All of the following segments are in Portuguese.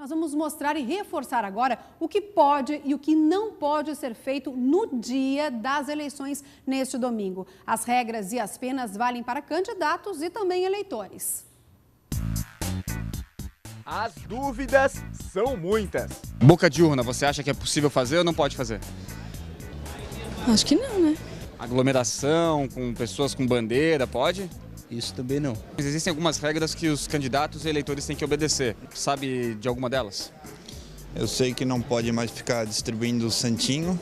Nós vamos mostrar e reforçar agora o que pode e o que não pode ser feito no dia das eleições neste domingo. As regras e as penas valem para candidatos e também eleitores. As dúvidas são muitas. Boca de urna, você acha que é possível fazer ou não pode fazer? Acho que não, né? Aglomeração com pessoas com bandeira, pode? Isso também não. Mas existem algumas regras que os candidatos e eleitores têm que obedecer. Sabe de alguma delas? Eu sei que não pode mais ficar distribuindo santinho.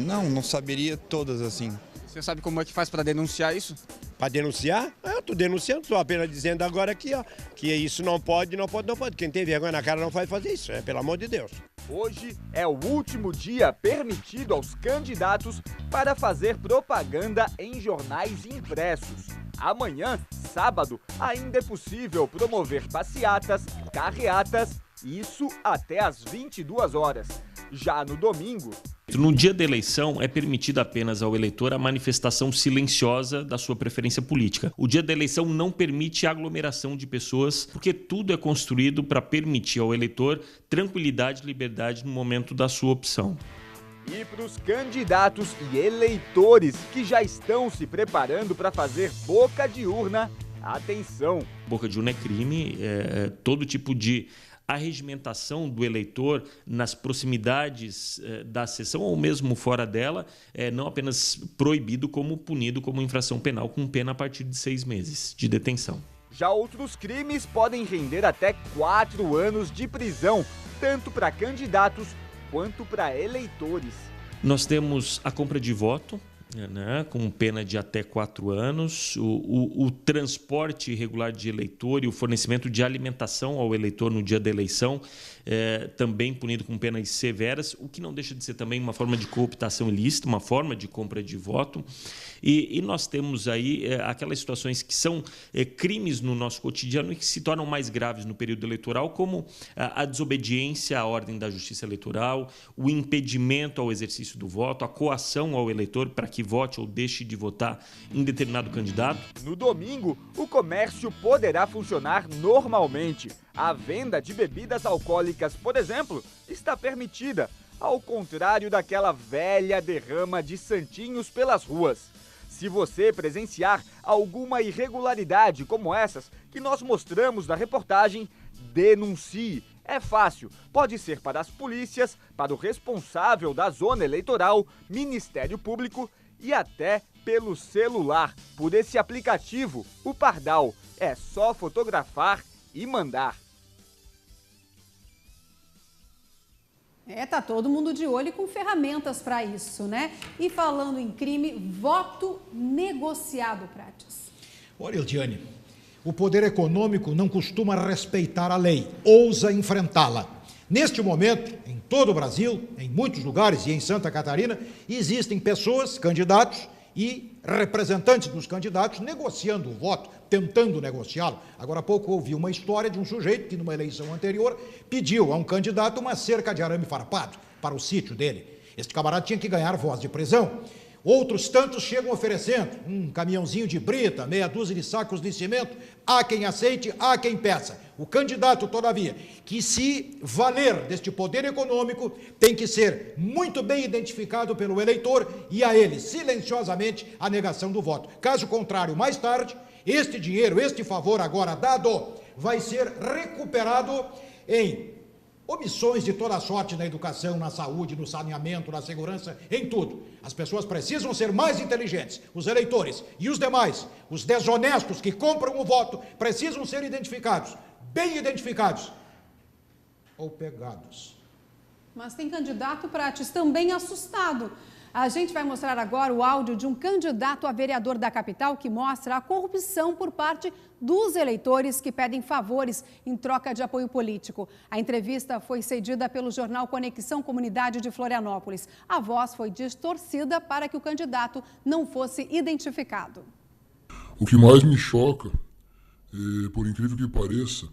Não saberia todas assim. Você sabe como é que faz para denunciar isso? Para denunciar? Eu estou denunciando, estou apenas dizendo agora aqui, ó, que isso não pode. Quem tem vergonha na cara não vai fazer isso, pelo amor de Deus. Hoje é o último dia permitido aos candidatos para fazer propaganda em jornais impressos. Amanhã, sábado, ainda é possível promover passeatas, carreatas, isso até às 22 horas. Já no domingo... No dia da eleição, é permitida apenas ao eleitor a manifestação silenciosa da sua preferência política. O dia da eleição não permite aglomeração de pessoas, porque tudo é construído para permitir ao eleitor tranquilidade e liberdade no momento da sua opção. E para os candidatos e eleitores que já estão se preparando para fazer boca de urna, atenção! Boca de urna é crime, todo tipo de arregimentação do eleitor nas proximidades da sessão ou mesmo fora dela é não apenas proibido, como punido como infração penal com pena a partir de 6 meses de detenção. Já outros crimes podem render até 4 anos de prisão, tanto para candidatos quanto para eleitores. Nós temos a compra de voto, né, com pena de até 4 anos, o transporte irregular de eleitor e o fornecimento de alimentação ao eleitor no dia da eleição, também punido com penas severas, o que não deixa de ser também uma forma de cooptação ilícita, uma forma de compra de voto. E nós temos aí aquelas situações que são crimes no nosso cotidiano e que se tornam mais graves no período eleitoral, como a desobediência à ordem da Justiça Eleitoral, o impedimento ao exercício do voto, a coação ao eleitor para que vote ou deixe de votar em determinado candidato. No domingo, o comércio poderá funcionar normalmente. A venda de bebidas alcoólicas, por exemplo, está permitida, ao contrário daquela velha derrama de santinhos pelas ruas. Se você presenciar alguma irregularidade como essas que nós mostramos na reportagem, denuncie. É fácil, pode ser para as polícias, para o responsável da zona eleitoral, Ministério Público e até pelo celular, por esse aplicativo, o Pardal. É só fotografar e mandar. Tá todo mundo de olho e com ferramentas para isso, né? E falando em crime, voto negociado, Prates. Olha, Eldiane, o poder econômico não costuma respeitar a lei, ousa enfrentá-la. Neste momento, em todo o Brasil, em muitos lugares e em Santa Catarina, existem pessoas, candidatos e representantes dos candidatos negociando o voto, tentando negociá-lo. Agora há pouco ouvi uma história de um sujeito que, numa eleição anterior, pediu a um candidato uma cerca de arame farpado para o sítio dele. Este camarada tinha que ganhar voz de prisão. Outros tantos chegam oferecendo um caminhãozinho de brita, meia dúzia de sacos de cimento. Há quem aceite, há quem peça. O candidato, todavia, que se valer deste poder econômico, tem que ser muito bem identificado pelo eleitor e a ele, silenciosamente, a negação do voto. Caso contrário, mais tarde, este dinheiro, este favor agora dado, vai ser recuperado em omissões de toda sorte na educação, na saúde, no saneamento, na segurança, em tudo. As pessoas precisam ser mais inteligentes. Os eleitores e os demais, os desonestos que compram o voto, precisam ser identificados, bem identificados ou pegados. Mas tem candidato, Prates, também assustado. A gente vai mostrar agora o áudio de um candidato a vereador da capital que mostra a corrupção por parte dos eleitores que pedem favores em troca de apoio político. A entrevista foi cedida pelo jornal Conexão Comunidade de Florianópolis. A voz foi distorcida para que o candidato não fosse identificado. O que mais me choca, por incrível que pareça,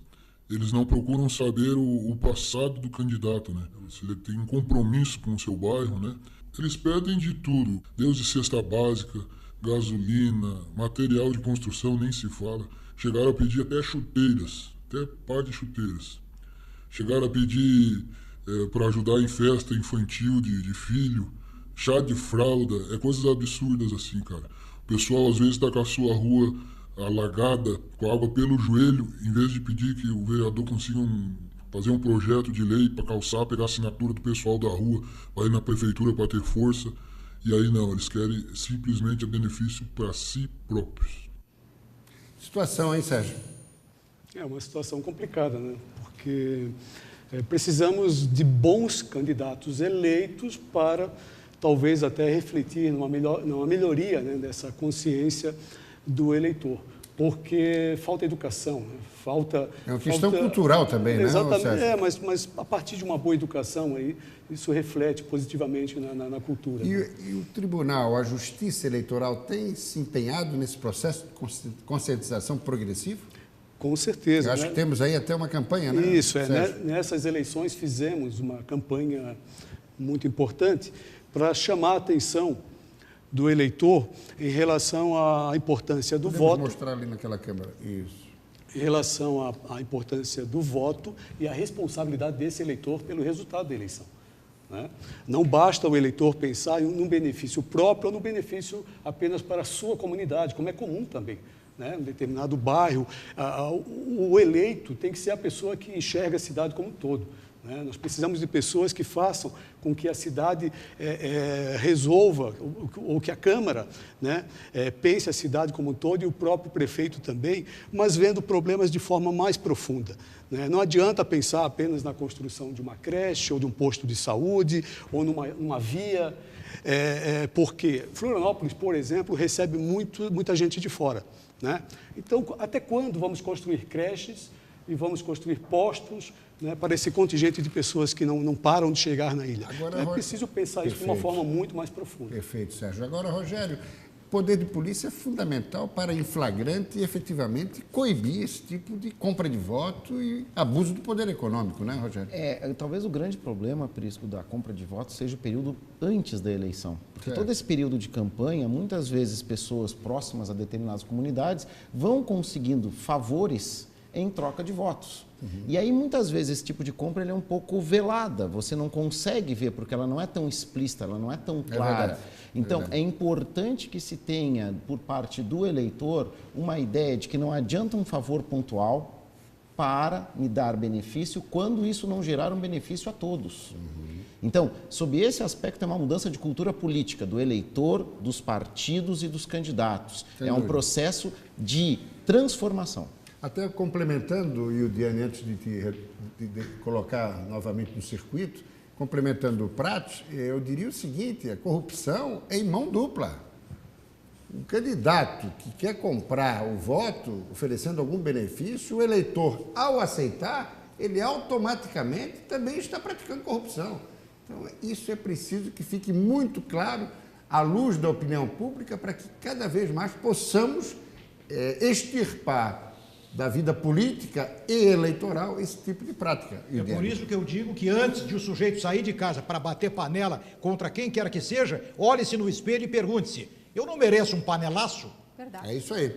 eles não procuram saber o passado do candidato, né? Se ele tem um compromisso com o seu bairro, né? Eles pedem de tudo, desde cesta básica, gasolina, material de construção, nem se fala. Chegaram a pedir até chuteiras até par de chuteiras. Chegaram a pedir para ajudar em festa infantil de filho, chá de fralda, coisas absurdas assim, cara. O pessoal às vezes está com a sua rua alagada, com água pelo joelho, em vez de pedir que o vereador consiga fazer um projeto de lei para calçar, pegar a assinatura do pessoal da rua, para ir na prefeitura para ter força. E aí não, eles querem simplesmente benefício para si próprios. Situação, hein, Sérgio? É uma situação complicada, né? Porque precisamos de bons candidatos eleitos para talvez até refletir numa melhoria, né, dessa consciência do eleitor. Porque falta educação, né? É uma questão cultural também, né? Exatamente, mas a partir de uma boa educação, aí, isso reflete positivamente na cultura. E o tribunal, a justiça eleitoral, tem se empenhado nesse processo de conscientização progressivo? Com certeza. Eu acho que temos aí até uma campanha, né? Isso, nessas eleições fizemos uma campanha muito importante para chamar a atenção do eleitor em relação à importância do voto. Vamos mostrar ali naquela câmera. Isso. Em relação à importância do voto e a responsabilidade desse eleitor pelo resultado da eleição. Né? Não basta o eleitor pensar em um benefício próprio ou no benefício apenas para a sua comunidade, como é comum também. Né? Em determinado bairro, o eleito tem que ser a pessoa que enxerga a cidade como um todo. Né? Nós precisamos de pessoas que façam com que a cidade resolva, ou que a Câmara, né, pense a cidade como um todo e o próprio prefeito também, mas vendo problemas de forma mais profunda. Né? Não adianta pensar apenas na construção de uma creche, ou de um posto de saúde, ou numa via, porque Florianópolis, por exemplo, recebe muita gente de fora. Né? Então, até quando vamos construir creches e vamos construir postos, né, para esse contingente de pessoas que não param de chegar na ilha? Agora, é preciso pensar isso de uma forma muito mais profunda. Perfeito, Sérgio. Agora, Rogério, o poder de polícia é fundamental para, em flagrante, efetivamente, coibir esse tipo de compra de voto e abuso do poder econômico, né, Rogério? Talvez o grande problema, Prisco, da compra de votos seja o período antes da eleição. Porque todo esse período de campanha, muitas vezes pessoas próximas a determinadas comunidades vão conseguindo favores em troca de votos. E aí, muitas vezes, esse tipo de compra ele é um pouco velada, você não consegue ver, porque ela não é tão explícita, ela não é tão clara. Então, é importante que se tenha, por parte do eleitor, uma ideia de que não adianta um favor pontual para me dar benefício, quando isso não gerar um benefício a todos. Então, sob esse aspecto, é uma mudança de cultura política do eleitor, dos partidos e dos candidatos. É um processo de transformação. Até complementando, Ildiane, antes de colocar novamente no circuito, complementando o Prates, eu diria o seguinte: a corrupção é em mão dupla. O candidato que quer comprar o voto, oferecendo algum benefício, o eleitor, ao aceitar, ele automaticamente também está praticando corrupção. Então, isso é preciso que fique muito claro à luz da opinião pública, para que cada vez mais possamos extirpar da vida política e eleitoral esse tipo de prática. É por isso que eu digo que antes de o sujeito sair de casa para bater panela contra quem quer que seja, olhe-se no espelho e pergunte-se: eu não mereço um panelaço? Verdade. É isso aí.